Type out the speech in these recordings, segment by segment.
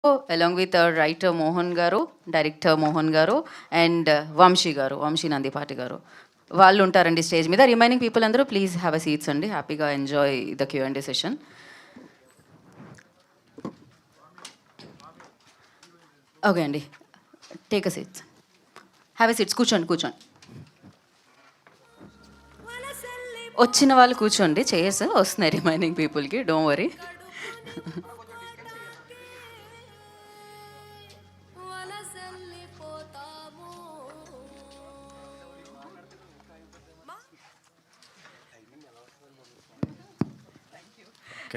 along with writer Mohan Garu, director Mohan Garu, and Vamshi Garu, Vamshi Nandipati Garu. వాళ్ళు ఉంటారండి stage మీద. Remaining people అందరూ please have a seats అండి. హ్యాపీగా enjoy the Q&A session. Okay అండి, take a seats, have a seats. కూర్చోండి కూర్చోండి. వచ్చిన వాళ్ళు కూర్చోండి, చైర్స్ వస్తున్నాయి రిమైనింగ్ పీపుల్కి, డోంట్ వరీ.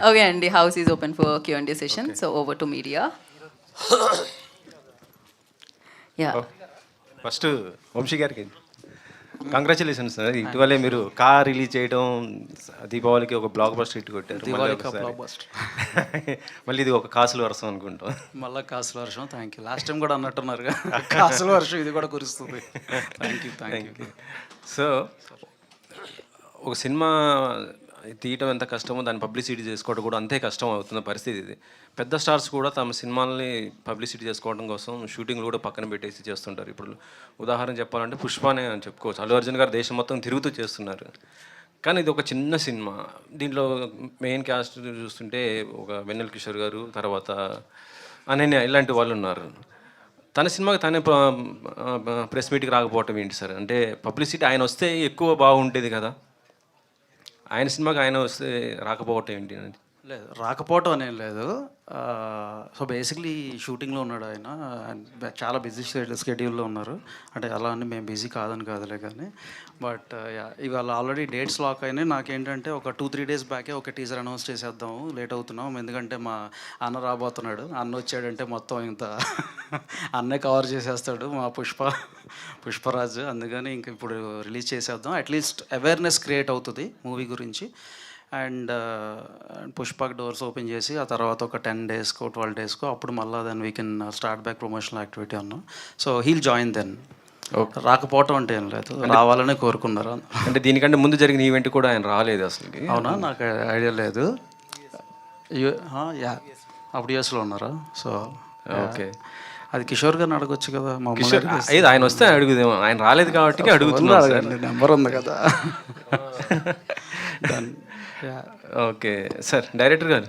ఓకే అండి, house is open for Q&A session. So over to media. Yeah, first Vamsi గారికి కంగ్రాచులేషన్స్ సార్. ఇటీవలే మీరు కార్ రిలీజ్ చేయడం, దీపావళికి ఒక బ్లాక్ బస్టర్ హిట్ కొట్టారు. మళ్ళీ ఇది ఒక కాసుల వర్షం అనుకుంటాం. మళ్ళీ కాసుల వర్షం. Thank you. లాస్ట్ టైం కూడా అన్నట్టున్నారు కాసుల వర్షం, ఇది కూడా కురుస్తుంది. Thank you. సో ఒక సినిమా తీయటం ఎంత కష్టమో దాన్ని పబ్లిసిటీ చేసుకోవడం కూడా అంతే కష్టం అవుతున్న పరిస్థితి ఇది. పెద్ద స్టార్స్ కూడా తమ సినిమాల్ని పబ్లిసిటీ చేసుకోవడం కోసం షూటింగ్లు కూడా పక్కన పెట్టేసి చేస్తుంటారు. ఇప్పుడు ఉదాహరణ చెప్పాలంటే పుష్పనే అని చెప్పుకోవచ్చు. అల్లు అర్జున్ గారు దేశం మొత్తం తిరుగుతూ చేస్తున్నారు. కానీ ఇది ఒక చిన్న సినిమా. దీంట్లో మెయిన్ క్యాస్ట్ చూస్తుంటే ఒక వెన్నెల కిషోర్ గారు, తర్వాత అనన్య, ఇలాంటి వాళ్ళు ఉన్నారు. తన సినిమాకి తనే ప్రెస్ మీట్కి రాకపోవటం ఏంటి సార్? అంటే పబ్లిసిటీ ఆయన వస్తే ఎక్కువ బాగుంటుంది కదా, ఆయన సినిమాకి ఆయన వస్తే రాకపోవటం ఏంటి? లేదు, రాకపోవటం అనేం లేదు. సో బేసిక్లీ షూటింగ్లో ఉన్నాడు ఆయన. చాలా బిజీ స్కెడ్యూల్లో ఉన్నారు. అంటే అలా అని మేము బిజీ కాదని కాదులే, కానీ బట్ ఇవాళ ఆల్రెడీ డేట్స్ లాక్ అయినాయి. నాకేంటంటే ఒక 2-3 డేస్ బ్యాకే ఒక టీజర్ అనౌన్స్ చేసేద్దాము, లేట్ అవుతున్నాం, ఎందుకంటే మా అన్న రాబోతున్నాడు. అన్న వచ్చాడంటే మొత్తం ఇంత అన్నే కవర్ చేసేస్తాడు మా పుష్పరాజ్. అందుకని ఇంక ఇప్పుడు రిలీజ్ చేసేద్దాం, అట్లీస్ట్ అవేర్నెస్ క్రియేట్ అవుతుంది మూవీ గురించి. అండ్ పుష్పక్ డోర్స్ ఓపెన్ చేసి ఆ తర్వాత ఒక 10 డేస్కో 12 డేస్కో అప్పుడు మళ్ళీ then we can start back promotional activity అన్నాం. So he'll join then. రాకపోవటం అంటే ఏం లేదు, రావాలనే కోరుకున్నారు. అంటే దీనికంటే ముందు జరిగిన ఈవెంట్ కూడా ఆయన రాలేదు అసలు? అవునా, నాకు ఐడియా లేదు. యా, అప్పుడు యూఎస్లో ఉన్నారా? సో ఓకే, అది కిషోర్ గారిని అడగొచ్చు కదా. ఏది ఆయన వస్తే అడుగుదేమో, ఆయన రాలేదు కాబట్టి అడుగుతున్నాను. నెంబర్ ఉంది కదా. Okay sir. డైరెక్టర్ గారు,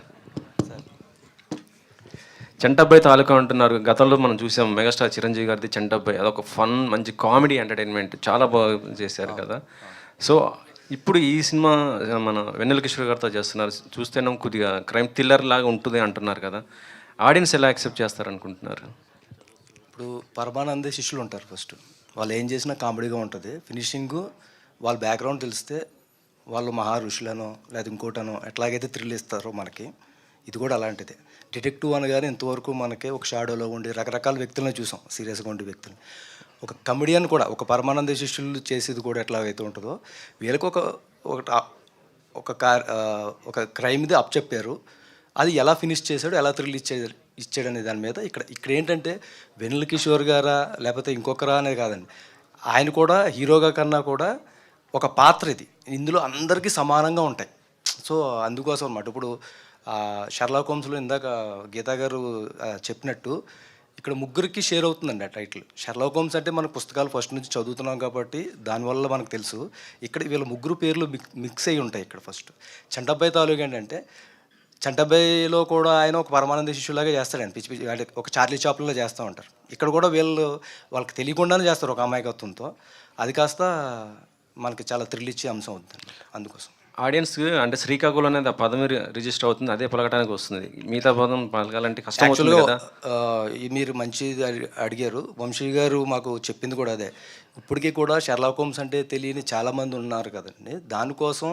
చంటబ్బాయి తాలూకా అంటున్నారు. గతంలో మనం చూసాం మెగాస్టార్ చిరంజీవి గారిది చంటబ్బాయి. అదొక ఫన్, మంచి కామెడీ ఎంటర్టైన్మెంట్, చాలా బాగా చేశారు కదా. సో ఇప్పుడు ఈ సినిమా మన వెన్నెల కిషోర్ గారితో చేస్తున్నారు. చూస్తేనే కొద్దిగా క్రైమ్ థ్రిల్లర్ లాగా ఉంటుంది అంటున్నారు కదా. ఆడియన్స్ ఎలా యాక్సెప్ట్ చేస్తారనుకుంటున్నారు? ఇప్పుడు పరమానందే శిష్యులు ఉంటారు. ఫస్ట్ వాళ్ళు ఏం చేసినా కామెడీగా ఉంటుంది. ఫినిషింగ్ వాళ్ళ బ్యాక్గ్రౌండ్ తెలిస్తే వాళ్ళు మహా ఋషులను లేదా ఇంకోటనో ఎట్లాగైతే థ్రిల్ ఇస్తారో మనకి, ఇది కూడా అలాంటిదే. డిటెక్టివ్ అనగానే ఇంతవరకు మనకి ఒక షాడోలో ఉండి రకరకాల వ్యక్తులను చూసాం, సీరియస్గా ఉండే వ్యక్తులు. ఒక కమెడియన్ కూడా, ఒక పరమానంద శిష్యులు చేసేది కూడా ఎట్లాగైతే ఉంటుందో, వీళ్ళకి ఒక క్రైమ్ది అప్ చెప్పారు. అది ఎలా ఫినిష్ చేశాడు, ఎలా థ్రిల్ ఇచ్చాడనే దాని మీద ఇక్కడ ఏంటంటే వెన్నెల కిషోర్ గారా లేకపోతే ఇంకొకరా అనేది కాదండి. ఆయన కూడా హీరోగా కన్నా కూడా ఒక పాత్ర ఇది. ఇందులో అందరికీ సమానంగా ఉంటాయి. సో అందుకోసం అన్నమాట. ఇప్పుడు షెర్లాక్ హోమ్స్లో ఇందాక గీతా గారు చెప్పినట్టు ఇక్కడ ముగ్గురికి షేర్ అవుతుందండి ఆ టైటిల్. షెర్లాక్ హోమ్స్ అంటే మన పుస్తకాలు ఫస్ట్ నుంచి చదువుతున్నాం కాబట్టి దానివల్ల మనకు తెలుసు. ఇక్కడ వీళ్ళ ముగ్గురు పేర్లు మిక్స్ అయ్యి ఉంటాయి. ఇక్కడ ఫస్ట్ చంటబ్బాయి తాలూకా ఏంటంటే, చంటబ్బాయిలో కూడా ఆయన ఒక పరమానంద శిష్యులాగా చేస్తాడండి. పిచ్చి పిచ్చి అంటే ఒక చార్లీ చాప్లిన్లో చేస్తూ ఉంటారు. ఇక్కడ కూడా వాళ్ళకి తెలియకుండానే చేస్తారు ఒక అమాయకత్వంతో. అది కాస్త మనకి చాలా థ్రిల్ ఇచ్చే అంశం అవుతుంది. అందుకోసం ఆడియన్స్ అంటే శ్రీకాకుళం అనేది ఆ పదం రిజిస్టర్ అవుతుంది, అదే పలకడానికి వస్తుంది. మిగతా పదం పలకాలంటే కష్టం అవుతుంది కదా. మీరు మంచి అడిగారు. వంశీ గారు మాకు చెప్పింది కూడా అదే. ఇప్పటికీ కూడా షెర్లాక్ హోమ్స్ అంటే తెలియని చాలామంది ఉన్నారు కదండి. దానికోసం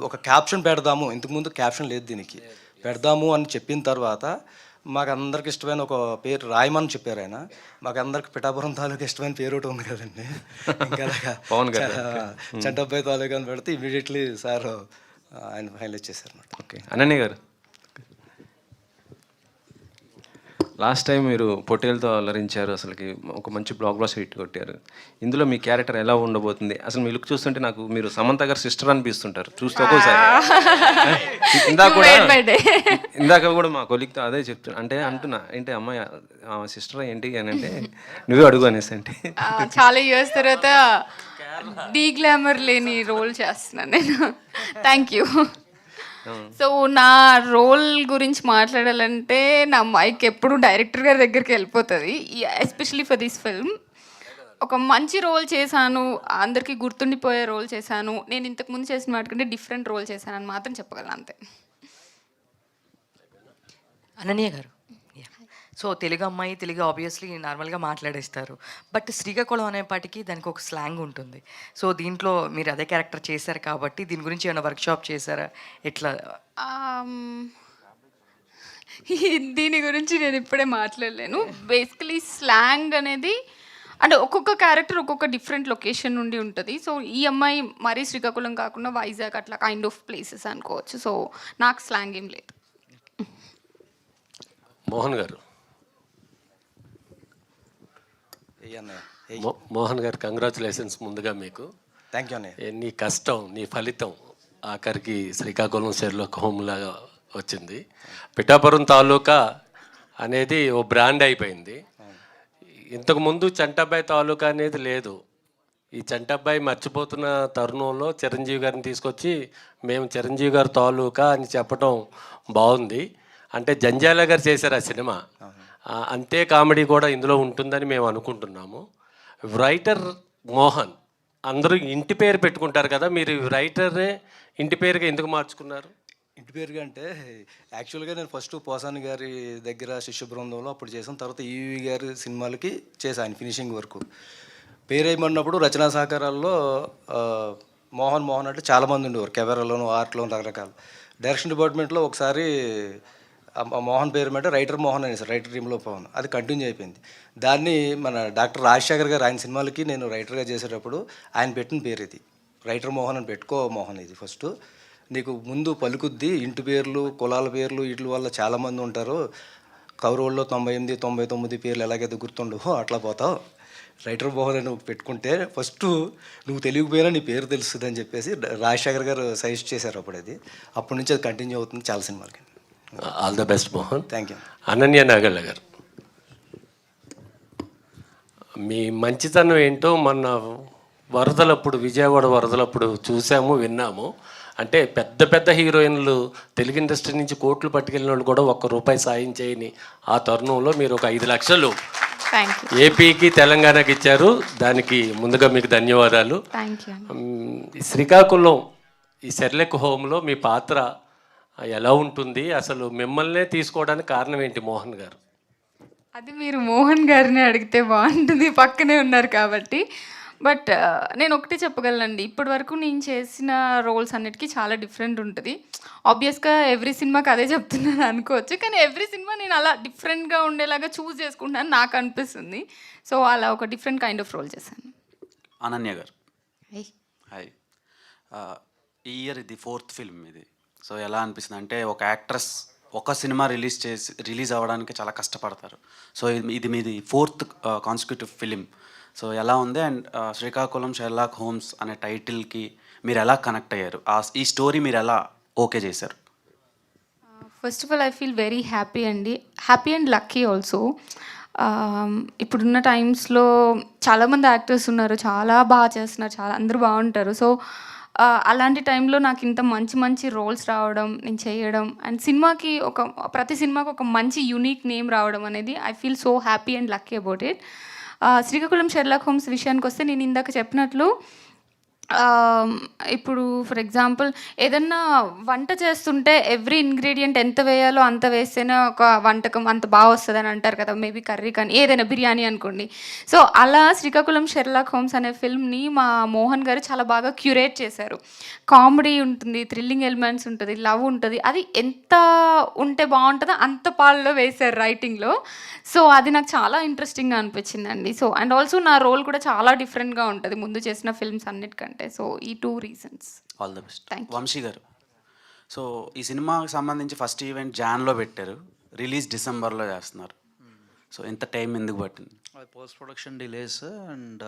ఒక క్యాప్షన్ పెడదాము, ఇంతకుముందు క్యాప్షన్ లేదు దీనికి, పెడదాము అని చెప్పిన తర్వాత మాకు అందరికి ఇష్టమైన ఒక పేరు రాయమని చెప్పారు ఆయన. మాకు అందరికి పిఠాపురం తాలూకా ఇష్టమైన పేరు ఒకటి ఉంది కదండి, ఇంకా చంటబ్బాయి తాలూకా అని పెడితే ఇమీడియట్లీ సార్ ఆయన ఫైనలైజ్ చేశారు అన్నమాట. ఓకే, అనన్య గారు. లాస్ట్ టైం మీరు పొట్టేలతో అలరించారు, అసలుకి ఒక మంచి బ్లాక్ బస్టర్ హిట్ కొట్టారు. ఇందులో మీ క్యారెక్టర్ ఎలా ఉండబోతుంది? అసలు మీ లుక్ చూస్తుంటే నాకు మీరు సమంత గారు సిస్టర్ అనిపిస్తుంటారు చూస్తే ఒక్కోసారి. ఇందాక కూడా మా కొలిక్తో అదే చెప్తున్నా, అంటే అంటున్నా ఏంటి అమ్మాయి సిస్టర్ ఏంటి అని అంటే నువ్వే అడుగు అనేసి అంటే చాలా ఇయర్స్ తర్వాత డీ గ్లామర్ లేని రోల్ చేస్తున్నాను నేను. Thank you. సో నా రోల్ గురించి మాట్లాడాలంటే నా మైక్ ఎప్పుడు డైరెక్టర్ గారి దగ్గరికి వెళ్ళిపోతుంది, ఎస్పెషలీ ఫర్ దిస్ ఫిల్మ్. ఒక మంచి రోల్ చేశాను, అందరికీ గుర్తుండిపోయే రోల్ చేశాను. నేను ఇంతకుముందు చేసిన వాటికంటే డిఫరెంట్ రోల్ చేశాను అని మాత్రం చెప్పగలను అంతే. అనన్య గారు, సో తెలుగు అమ్మాయి, తెలుగు ఆబ్వియస్లీ నార్మల్గా మాట్లాడేస్తారు, బట్ శ్రీకాకుళం అనేపాటికి దానికి ఒక స్లాంగ్ ఉంటుంది. సో దీంట్లో మీరు అదే క్యారెక్టర్ చేశారు కాబట్టి దీని గురించి ఏమైనా వర్క్షాప్ చేశారా? ఎట్లా? దీని గురించి నేను ఇప్పుడే మాట్లాడలేను. బేసికలీ స్లాంగ్ అనేది అంటే ఒక్కొక్క క్యారెక్టర్ ఒక్కొక్క డిఫరెంట్ లొకేషన్ నుండి ఉంటుంది. సో ఈ అమ్మాయి మరీ శ్రీకాకుళం కాకుండా వైజాగ్ అట్లా కైండ్ ఆఫ్ ప్లేసెస్ అనుకోవచ్చు. సో నాకు స్లాంగ్ ఏం లేదు. మోహన్ గారు, మోహన్ గారు కంగ్రాచులేషన్స్ ముందుగా మీకు. థ్యాంక్ యూ అన్నయ్య. నీ కష్టం, నీ ఫలితం ఆఖరికి శ్రీకాకుళం షెర్లాక్ హోమ్ లాగా వచ్చింది. పిఠాపురం తాలూకా అనేది ఓ బ్రాండ్ అయిపోయింది. ఇంతకుముందు చంటబ్బాయి తాలూకా అనేది లేదు. ఈ చంటబ్బాయి మర్చిపోతున్న తరుణంలో చిరంజీవి గారిని తీసుకొచ్చి మేము చిరంజీవి గారి తాలూకా అని చెప్పడం బాగుంది. అంటే జంజాల గారు చేశారు ఆ సినిమా, అంతే కామెడీ కూడా ఇందులో ఉంటుందని మేము అనుకుంటున్నాము. రైటర్ మోహన్, అందరూ ఇంటి పేరు పెట్టుకుంటారు కదా, మీరు రైటరే ఇంటి పేరుగా ఎందుకు మార్చుకున్నారు? ఇంటి పేరుగా అంటే యాక్చువల్గా నేను ఫస్ట్ పోసాని గారి దగ్గర శిష్య బృందంలో అప్పుడు చేసాను. తర్వాత ఈవి గారి సినిమాలకి చేశాను ఆయన ఫినిషింగ్ వరకు. పేరేయమన్నప్పుడు రచనా సహకారాల్లో మోహన్ మోహన్ అంటే చాలామంది ఉండేవారు, కెమెరాలోను ఆర్ట్లోను రకరకాలు. డైరెక్షన్ డిపార్ట్మెంట్లో ఒకసారి మోహన్ పేరు అంటే రైటర్ మోహన్ అనేసి రైటర్ టీంలో పవన్, అది కంటిన్యూ అయిపోయింది. దాన్ని మన డాక్టర్ రాజశేఖర్ గారు ఆయన సినిమాలకి నేను రైటర్గా చేసేటప్పుడు ఆయన పెట్టిన పేరు ఇది, రైటర్ మోహన్ అని పెట్టుకో మోహన్, ఇది ఫస్ట్ నీకు ముందు పలుకుద్ది, ఇంటి పేర్లు కులాల పేర్లు వీటి వల్ల చాలామంది ఉంటారు, కౌరవుల్లో 98 99 పేర్లు ఎలాగైతే గుర్తుండవో అట్లా పోతావు, రైటర్ మోహన్ అని నువ్వు పెట్టుకుంటే ఫస్ట్ నువ్వు తెలియకపోయినా నీ పేరు తెలుస్తుంది అని చెప్పేసి రాజశేఖర్ గారు సజెస్ట్ చేశారు అప్పుడు. అది అప్పటి నుంచి అది కంటిన్యూ అవుతుంది చాలా సినిమాలకి. All the best Mohan. Thank you. Ananya Nagalla గారు, మీ మంచితనం ఏంటో మొన్న వరదలప్పుడు, విజయవాడ వరదలప్పుడు చూసాము, విన్నాము. అంటే పెద్ద పెద్ద హీరోయిన్లు తెలుగు ఇండస్ట్రీ నుంచి కోట్లు పట్టుకెళ్ళిన వాళ్ళు కూడా ₹1 సాయం చేయని ఆ తరుణంలో మీరు ఒక 5 లక్షలు ఏపీకి తెలంగాణకి ఇచ్చారు. దానికి ముందుగా మీకు ధన్యవాదాలు. శ్రీకాకుళం ఈ షెర్లాక్ హోమ్లో మీ పాత్ర ఎలా ఉంటుంది? అసలు మిమ్మల్నే తీసుకోవడానికి కారణం ఏంటి మోహన్ గారు? అది మీరు మోహన్ గారిని అడిగితే బాగుంటుంది, పక్కనే ఉన్నారు కాబట్టి. బట్ నేను ఒకటే చెప్పగలనండి, ఇప్పటి వరకు నేను చేసిన రోల్స్ అన్నిటికీ చాలా డిఫరెంట్ ఉంటుంది. ఆబ్వియస్గా ఎవ్రీ సినిమాకి అదే చెప్తున్నాను అనుకోవచ్చు, కానీ ఎవ్రీ సినిమా నేను అలా డిఫరెంట్గా ఉండేలాగా చూస్ చేసుకుంటాను నాకు అనిపిస్తుంది. సో అలా ఒక డిఫరెంట్ కైండ్ ఆఫ్ రోల్ చేశాను. అనన్య గారు, హాయ్. ఈ ఇయర్ ఇది 4th ఫిల్మ్ ఇది. సో ఎలా అనిపిస్తుంది అంటే, ఒక యాక్ట్రెస్ ఒక సినిమా రిలీజ్ అవ్వడానికి చాలా కష్టపడతారు. సో ఇది మీది 4th కాన్సిక్యూటివ్ ఫిలిం. సో ఎలా ఉంది? అండ్ శ్రీకాకుళం షెర్లాక్ హోమ్స్ అనే టైటిల్కి మీరు ఎలా కనెక్ట్ అయ్యారు? ఈ స్టోరీ మీరు ఎలా ఓకే చేశారు? First of all I feel very happy and lucky also. ఇప్పుడున్న టైమ్స్లో చాలామంది యాక్టర్స్ ఉన్నారు, చాలా బాగా చేస్తున్నారు, చాలా అందరూ బాగుంటారు. సో అలాంటి టైంలో నాకు ఇంత మంచి మంచి రోల్స్ రావడం, నేను చేయడం, అండ్ సినిమాకి ప్రతి సినిమాకి ఒక మంచి యూనిక్ నేమ్ రావడం అనేది I feel so happy and lucky about it. Srikakulam Sherlock homes విషయానికి వస్తే, నేను ఇందాక చెప్పినట్లు ఇప్పుడు ఫర్ ఎగ్జాంపుల్ ఏదన్నా వంట చేస్తుంటే ఎవ్రీ ఇంగ్రీడియంట్ ఎంత వేయాలో అంత వేస్తేనే ఒక వంటకం అంత బాగా వస్తుంది అని అంటారు కదా, మేబీ కర్రీ కానీ ఏదైనా బిర్యానీ అనుకోండి. సో అలా శ్రీకాకుళం షెర్లాక్ హోమ్స్ అనే ఫిల్మ్ని మా మోహన్ గారు చాలా బాగా క్యూరేట్ చేశారు. కామెడీ ఉంటుంది, థ్రిల్లింగ్ ఎలిమెంట్స్ ఉంటుంది, లవ్ ఉంటుంది, అది ఎంత ఉంటే బాగుంటుందో అంత పాల్లో వేశారు రైటింగ్లో. సో అది నాకు చాలా ఇంట్రెస్టింగ్గా అనిపించిందండి. సో అండ్ ఆల్సో నా రోల్ కూడా చాలా డిఫరెంట్గా ఉంటుంది ముందు చేసిన ఫిల్మ్స్ అన్నిటికంటే. సో ఈ 2 reasons. All the best. Vamshi garu, so ఈ సినిమాకి సంబంధించి ఫస్ట్ ఈవెంట్ జాన్లో పెట్టారు, రిలీజ్ డిసెంబర్లో చేస్తున్నారు. సో ఇంత టైం ఎందుకు పట్టింది? Post production delays and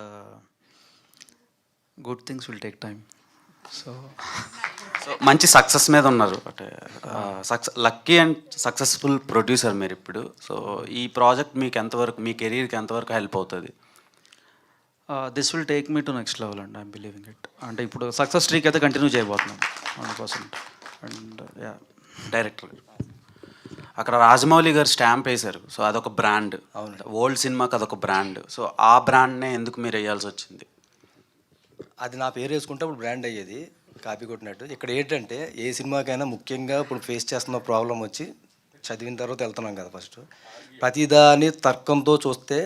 good things will take time. So మంచి సక్సెస్ మీద ఉన్నారు, అంటే లక్కీ అండ్ సక్సెస్ఫుల్ ప్రొడ్యూసర్ మీరు ఇప్పుడు. సో ఈ ప్రాజెక్ట్ మీకు ఎంతవరకు, మీ కెరీర్కి ఎంతవరకు హెల్ప్ అవుతుంది? This will take me to next level and I'm believing it. అంటే ఇప్పుడు సక్సెస్ స్ట్రీక్ అయితే కంటిన్యూ చేయబోతున్నాం 100%. అండ్ యా, డైరెక్టర్ అక్కడ రాజమౌళి గారు స్టాంప్ వేశారు, సో అదొక బ్రాండ్. ఓల్డ్ సినిమాకి అదొక బ్రాండ్. సో ఆ బ్రాండ్నే ఎందుకు మీరు వేయాల్సి వచ్చింది? అది నా పేరు వేసుకుంటే అప్పుడు బ్రాండ్ అయ్యేది, కాపీ కొట్టినట్టు. ఇక్కడ ఏంటంటే ఏ సినిమాకైనా ముఖ్యంగా ఇప్పుడు ఫేస్ చేస్తున్న ప్రాబ్లం వచ్చి చదివిన తర్వాత వెళ్తున్నాం కదా. ఫస్ట్ ప్రతిదాని తర్కంతో చూస్తే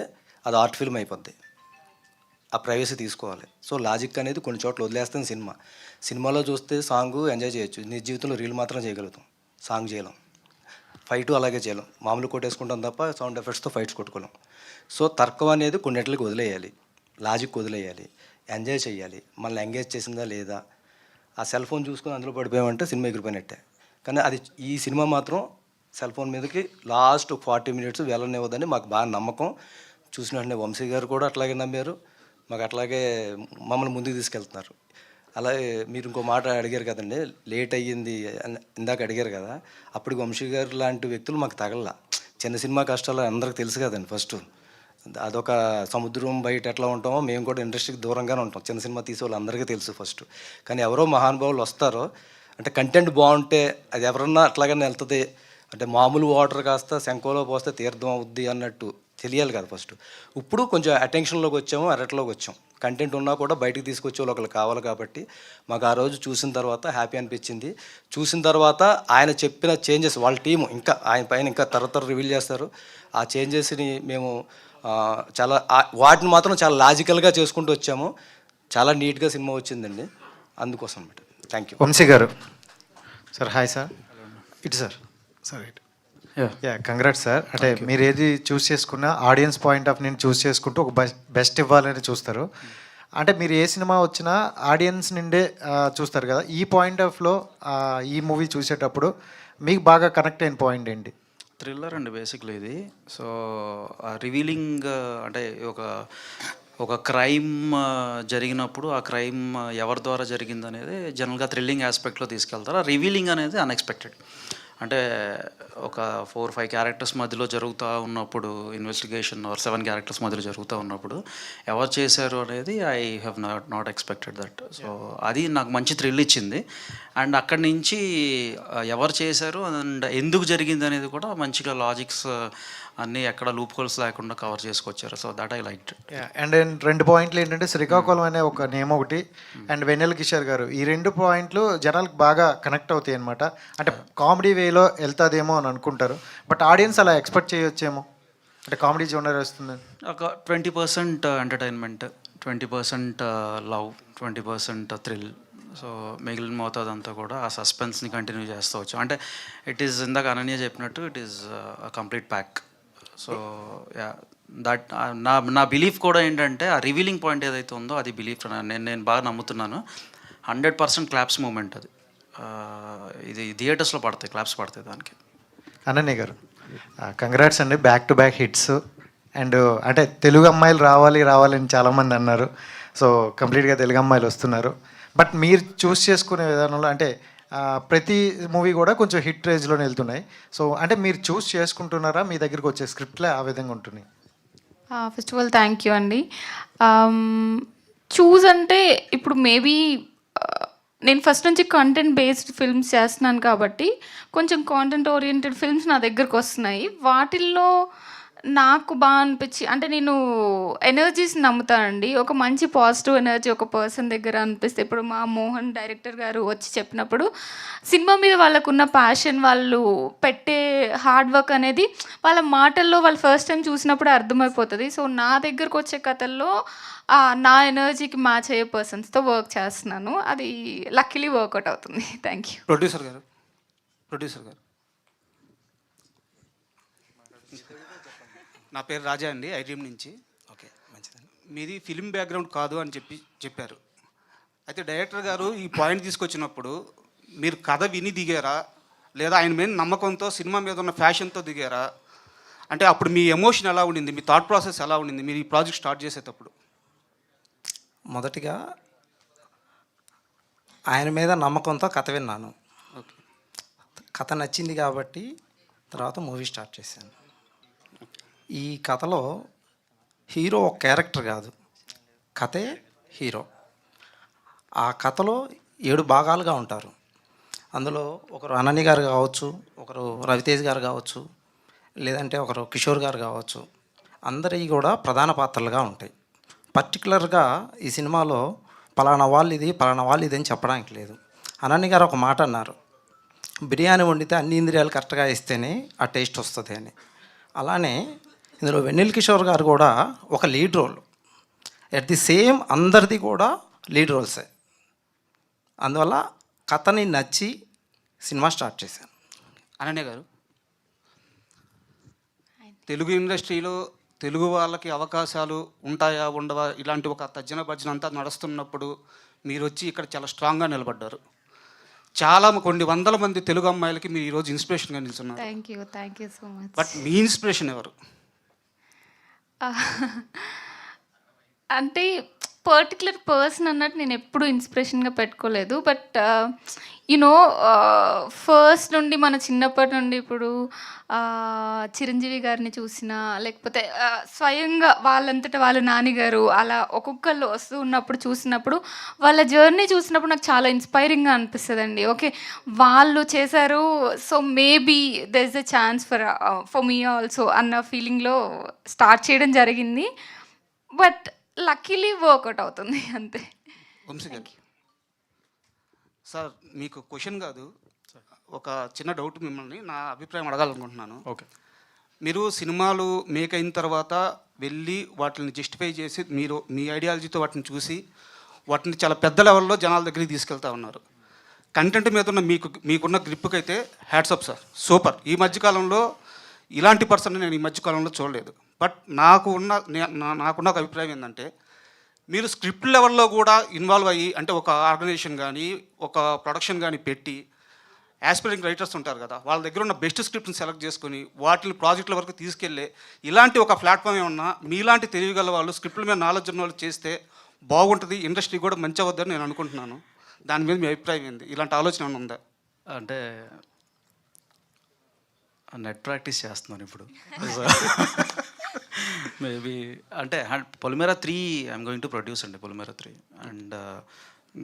అది ఆర్ట్ ఫిల్మ్ అయిపోద్ది, ఆ ప్రైవసీ తీసుకోవాలి. సో లాజిక్ అనేది కొన్ని చోట్ల వదిలేస్తుంది సినిమా. సినిమాలో చూస్తే సాంగ్ ఎంజాయ్ చేయొచ్చు, నీ జీవితంలో రీల్ మాత్రం చేయగలుగుతాం, సాంగ్ చేయలేం. ఫైట్ అలాగే చేయలేం, మామూలు కొట్టేసుకుంటాం తప్ప సౌండ్ ఎఫెక్ట్స్తో ఫైట్స్ కొట్టుకోలేం. సో తర్కం అనేది కొన్నిటికి వదిలేయాలి, లాజిక్ వదిలేయాలి, ఎంజాయ్ చేయాలి. మళ్ళీ ఎంగేజ్ చేసిందా లేదా, ఆ సెల్ ఫోన్ చూసుకొని అందులో పడిపోయామంటే సినిమా ఎగిరిపోయినట్టే. కానీ అది ఈ సినిమా మాత్రం సెల్ ఫోన్ మీదకి లాస్ట్ 40 minutes వెళ్ళనివ్వదని మాకు బాగా నమ్మకం. చూసిన వెంటనే వంశీ గారు కూడా అట్లాగే నమ్మారు, మాకు అట్లాగే మమ్మల్ని ముందుకు తీసుకెళ్తున్నారు. అలాగే మీరు ఇంకో మాట అడిగారు కదండి, లేట్ అయ్యింది అని ఇందాక అడిగారు కదా. అప్పటికి వంశీ గారు లాంటి వ్యక్తులు మాకు తగల. చిన్న సినిమా కష్టాలు అందరికి తెలుసు కదండి. ఫస్ట్ అదొక సముద్రం బయట ఎట్లా ఉంటామో మేము కూడా ఇండస్ట్రీకి దూరంగానే ఉంటాం. చిన్న సినిమా తీసే వాళ్ళు అందరికీ తెలుసు ఫస్ట్. కానీ ఎవరో మహానుభావులు వస్తారో, అంటే కంటెంట్ బాగుంటే అది ఎవరన్నా అట్లాగనే వెళ్తుంది. అంటే మామూలు వాటర్ కాస్త శంఖంలో పోస్తే తీర్థం అవుద్ది అన్నట్టు తెలియాలి కదా ఫస్ట్. ఇప్పుడు కొంచెం అటెన్షన్లోకి వచ్చాము, అరట్లోకి వచ్చాం. కంటెంట్ ఉన్నా కూడా బయటికి తీసుకొచ్చే వాళ్ళు ఒకళ్ళు కావాలి కాబట్టి మాకు ఆ రోజు చూసిన తర్వాత హ్యాపీ అనిపించింది. చూసిన తర్వాత ఆయన చెప్పిన చేంజెస్, వాళ్ళ టీము ఇంకా ఆయన పైన ఇంకా తర్వాత రివీల్ చేస్తారు. ఆ చేంజెస్ని మేము చాలా వాటిని మాత్రం చాలా లాజికల్గా చేసుకుంటూ వచ్చాము. చాలా నీట్గా సినిమా వచ్చిందండి, అందుకోసం అన్నమాట. Thank you. వంశీ గారు సార్. Hi sir. ఇటు సార్. సార్ ఇటు. Yeah, congrats sir. అంటే మీరు ఏది చూస్ చేసుకున్నా ఆడియన్స్ పాయింట్ ఆఫ్ నేను చూస్ చేసుకుంటూ ఒక బెస్ట్ ఇవ్వాలని చూస్తారు. అంటే మీరు ఏ సినిమా వచ్చినా ఆడియన్స్ నుండే చూస్తారు కదా. ఈ పాయింట్ ఆఫ్లో ఈ మూవీ చూసేటప్పుడు మీకు బాగా కనెక్ట్ అయిన పాయింట్ ఏంటి? థ్రిల్లర్ అండి బేసిక్లీ ఇది. సో రివీలింగ్ అంటే ఒక క్రైమ్ జరిగినప్పుడు ఆ క్రైమ్ ఎవరి ద్వారా జరిగింది అనేది జనరల్గా థ్రిల్లింగ్ ఆస్పెక్ట్లో తీసుకెళ్తారు. ఆ రివీలింగ్ అనేది అన్ఎక్స్పెక్టెడ్. అంటే ఒక 4-5 క్యారెక్టర్స్ మధ్యలో జరుగుతూ ఉన్నప్పుడు ఇన్వెస్టిగేషన్, 7 క్యారెక్టర్స్ మధ్యలో జరుగుతూ ఉన్నప్పుడు ఎవరు చేశారు అనేది I have not expected that. So అది నాకు మంచి థ్రిల్ ఇచ్చింది. అండ్ అక్కడి నుంచి ఎవరు చేశారు అండ్ ఎందుకు జరిగింది అనేది కూడా మంచిగా లాజిక్స్ అన్నీ ఎక్కడ లూప్ హోల్స్ లేకుండా కవర్ చేసుకొచ్చారు. So that I like. And 2 పాయింట్లు ఏంటంటే శ్రీకాకుళం అనే ఒక నేమ్ ఒకటి, అండ్ వెన్నెల కిషోర్ గారు. ఈ 2 పాయింట్లు జనాలకు బాగా కనెక్ట్ అవుతాయి అనమాట. అంటే కామెడీ వేలో వెళ్తాదేమో అని అనుకుంటారు, బట్ ఆడియన్స్ అలా ఎక్స్పెక్ట్ చేయొచ్చేమో, అంటే కామెడీ జోనర్ వస్తుంది. ఒక 20% ఎంటర్టైన్మెంట్, 20% లవ్, 20% థ్రిల్. సో మిగిలిన మోతాదంతా కూడా ఆ సస్పెన్స్ని కంటిన్యూ చేస్తూ వచ్చాం. అంటే ఇట్ ఈస్ ఇందాక అనన్య చెప్పినట్టు it is complete pack. So yeah, that నా బిలీఫ్ కూడా ఏంటంటే ఆ రివీలింగ్ పాయింట్ ఏదైతే ఉందో అది బిలీఫ్ నేను బాగా నమ్ముతున్నాను. 100% క్లాప్స్ మూమెంట్ అది. ఇది థియేటర్స్లో పడతాయి, క్లాప్స్ పడతాయి దానికి. అనన్య గారు కంగ్రాట్స్ అండి, back to back hits. And అంటే తెలుగు అమ్మాయిలు రావాలి అని చాలామంది అన్నారు. సో కంప్లీట్గా తెలుగు అమ్మాయిలు వస్తున్నారు. బట్ మీరు చూస్ చేసుకునే విధానంలో అంటే ప్రతి మూవీ కూడా కొంచెం హిట్ రేంజ్లోనే వెళ్తున్నాయి. సో అంటే మీరు చూస్ చేసుకుంటున్నారా, మీ దగ్గరికి వచ్చే స్క్రిప్ట్లే ఆ విధంగా ఉంటున్నాయి? First of all thank you అండి. చూస్ అంటే ఇప్పుడు మేబీ నేను ఫస్ట్ నుంచి కంటెంట్ బేస్డ్ ఫిల్మ్స్ చేస్తున్నాను కాబట్టి కొంచెం కాంటెంట్ ఓరియంటెడ్ ఫిల్మ్స్ నా దగ్గరకు వస్తున్నాయి. వాటిల్లో నాకు బాగా అనిపించి, అంటే నేను ఎనర్జీస్ నమ్ముతానండి. ఒక మంచి పాజిటివ్ ఎనర్జీ ఒక పర్సన్ దగ్గర అనిపిస్తే, ఇప్పుడు మా మోహన్ డైరెక్టర్ గారు వచ్చి చెప్పినప్పుడు సినిమా మీద వాళ్ళకున్న ప్యాషన్, వాళ్ళు పెట్టే హార్డ్ వర్క్ అనేది వాళ్ళ మాటల్లో వాళ్ళు ఫస్ట్ టైం చూసినప్పుడు అర్థమైపోతుంది. సో నా దగ్గరకు వచ్చే కథల్లో నా ఎనర్జీకి మ్యాచ్ అయ్యే పర్సన్స్తో వర్క్ చేస్తున్నాను. అది లక్కీలీ వర్కౌట్ అవుతుంది. Thank you. ప్రొడ్యూసర్ గారు నా పేరు రాజా అండి, ఐడ్రీమ్ నుంచి. ఓకే, మంచిదండి. మీది ఫిలిం బ్యాక్గ్రౌండ్ కాదు అని చెప్పారు. అయితే డైరెక్టర్ గారు ఈ పాయింట్ తీసుకొచ్చినప్పుడు మీరు కథ విని దిగారా, లేదా ఆయన మీద నమ్మకంతో సినిమా మీద ఉన్న ఫ్యాషన్తో దిగారా, అంటే అప్పుడు మీ ఎమోషన్ ఎలా ఉండింది, మీ థాట్ ప్రాసెస్ ఎలా ఉండింది మీరు ఈ ప్రాజెక్ట్ స్టార్ట్ చేసేటప్పుడు? మొదటిగా ఆయన మీద నమ్మకంతో కథ విన్నాను. ఓకే. కథ నచ్చింది కాబట్టి తర్వాత మూవీ స్టార్ట్ చేశాను. ఈ కథలో హీరో ఒక క్యారెక్టర్ కాదు, కథే హీరో. ఆ కథలో 7 భాగాలుగా ఉంటారు. అందులో ఒకరు అనని గారు కావచ్చు, ఒకరు రవితేజ్ గారు కావచ్చు, లేదంటే ఒకరు కిషోర్ గారు కావచ్చు. అందరివి కూడా ప్రధాన పాత్రలుగా ఉంటాయి. పర్టికులర్గా ఈ సినిమాలో పలానా వాళ్ళు ఇది అని చెప్పడానికి లేదు. అనని గారు ఒక మాట అన్నారు, బిర్యానీ వండితే అన్ని ఇంద్రియాలు కరెక్ట్గా ఇస్తేనే ఆ టేస్ట్ వస్తుంది అని. అలానే ఇందులో వెన్నెల కిషోర్ గారు కూడా ఒక lead role. At the same అందరిది కూడా లీడ్ రోల్సే. అందువల్ల కథని నచ్చి సినిమా స్టార్ట్ చేశాను. అనన్య గారు, తెలుగు ఇండస్ట్రీలో తెలుగు వాళ్ళకి అవకాశాలు ఉంటాయా ఉండవా ఇలాంటి ఒక తర్జన భర్జన అంతా నడుస్తున్నప్పుడు మీరు వచ్చి ఇక్కడ చాలా స్ట్రాంగ్గా నిలబడ్డారు. చాలా కొన్ని వందల మంది తెలుగు అమ్మాయిలకి మీరు ఈరోజు ఇన్స్పిరేషన్గా నిల్చున్నారు. Thank you so much. But me inspiration ఎవరు? అంటే పర్టికులర్ పర్సన్ అన్నట్టు నేను ఎప్పుడు ఇన్స్పిరేషన్గా పెట్టుకోలేదు. బట్ యునో ఫస్ట్ నుండి మన చిన్నప్పటి నుండి ఇప్పుడు చిరంజీవి గారిని చూసినా, లేకపోతే స్వయంగా వాళ్ళంతటా వాళ్ళ నాన్నగారు అలా ఒక్కొక్కళ్ళు వస్తూ ఉన్నప్పుడు చూసినప్పుడు, వాళ్ళ జర్నీ చూసినప్పుడు నాకు చాలా ఇన్స్పైరింగ్గా అనిపిస్తుందండి. ఓకే, వాళ్ళు చేశారు, so maybe there is a chance for me also అన్న ఫీలింగ్లో స్టార్ట్ చేయడం జరిగింది. బట్ లక్కీలీ వర్కౌట్ అవుతుంది అంతే. వంశీ గారు, సార్ మీకు క్వశ్చన్ కాదు, ఒక చిన్న డౌట్ మిమ్మల్ని నా అభిప్రాయం అడగాలనుకుంటున్నాను. ఓకే. మీరు సినిమాలు మేక్ అయిన తర్వాత వెళ్ళి వాటిని జస్టిఫై చేసి మీరు మీ ఐడియాలజీతో వాటిని చూసి వాటిని చాలా పెద్ద లెవెల్లో జనాల దగ్గరికి తీసుకెళ్తా ఉన్నారు. కంటెంట్ మీద ఉన్న మీకున్న గ్రిప్కి అయితే హ్యాట్స్ అప్ సార్, సూపర్. ఈ మధ్యకాలంలో ఇలాంటి పర్సన్ నేను ఈ మధ్యకాలంలో చూడలేదు. బట్ నాకున్న ఒక అభిప్రాయం ఏంటంటే, మీరు స్క్రిప్ట్ లెవెల్లో కూడా ఇన్వాల్వ్ అయ్యి, అంటే ఒక ఆర్గనైజేషన్ కానీ ఒక ప్రొడక్షన్ కానీ పెట్టి యాస్పిరింగ్ రైటర్స్ ఉంటారు కదా, వాళ్ళ దగ్గర ఉన్న బెస్ట్ స్క్రిప్ట్ని సెలెక్ట్ చేసుకొని వాటిని ప్రాజెక్టుల వరకు తీసుకెళ్ళే ఇలాంటి ఒక ప్లాట్ఫామ్ ఏమన్నా మీలాంటి తెలియగల వాళ్ళు స్క్రిప్ట్ల మీద నాలెడ్జ్ ఉన్న వాళ్ళు చేస్తే బాగుంటుంది, ఇండస్ట్రీ కూడా మంచి అవుద్దని నేను అనుకుంటున్నాను. దాని మీద మీ అభిప్రాయం ఏంది? ఇలాంటి ఆలోచన ఏమైనా ఉందా? అంటే నెట్ ప్రాక్టీస్ చేస్తున్నాను ఇప్పుడు. మేబీ అంటే Polimera 3 I'm going to produce అండి, పొలిమేరా 3. అండ్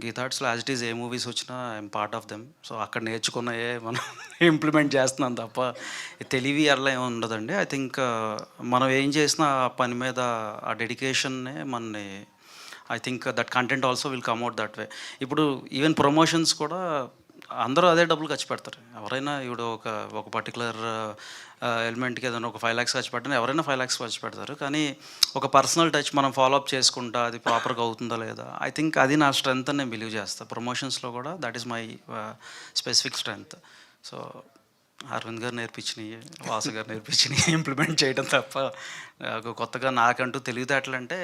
గీతార్ట్స్లో as it is a movies వచ్చినా I'm part of them. So అక్కడ నేర్చుకున్నయే మనం ఇంప్లిమెంట్ చేస్తున్నాం తప్ప తెలివి అట్లా ఏమి ఉండదండి. ఐ థింక్ మనం ఏం చేసినా ఆ పని మీద ఆ డెడికేషన్నే మనని, I think that content also will come out that way. ఇప్పుడు ఈవెన్ ప్రమోషన్స్ కూడా అందరూ అదే డబ్బులు ఖర్చు పెడతారు. ఎవరైనా ఇప్పుడు ఒక పర్టికులర్ ఎలిమెంట్కి ఏదైనా ఒక 5 lakhs ఖర్చు పెట్టినా ఎవరైనా 5 lakhs ఖర్చు పెడతారు. కానీ ఒక పర్సనల్ టచ్ మనం ఫాలోఅప్ చేసుకుంటా అది ప్రాపర్గా అవుతుందా లేదా, ఐ థింక్ అది నా స్ట్రెంగ్త్ అని నేను బిలీవ్ చేస్తాను. ప్రమోషన్స్లో కూడా that is my specific strength. So Aravind garu నేర్పించినవి, వాసు గారు నేర్పించినవి ఇంప్లిమెంట్ చేయడం తప్ప కొత్తగా నాకంటూ తెలివితేటలు అంటే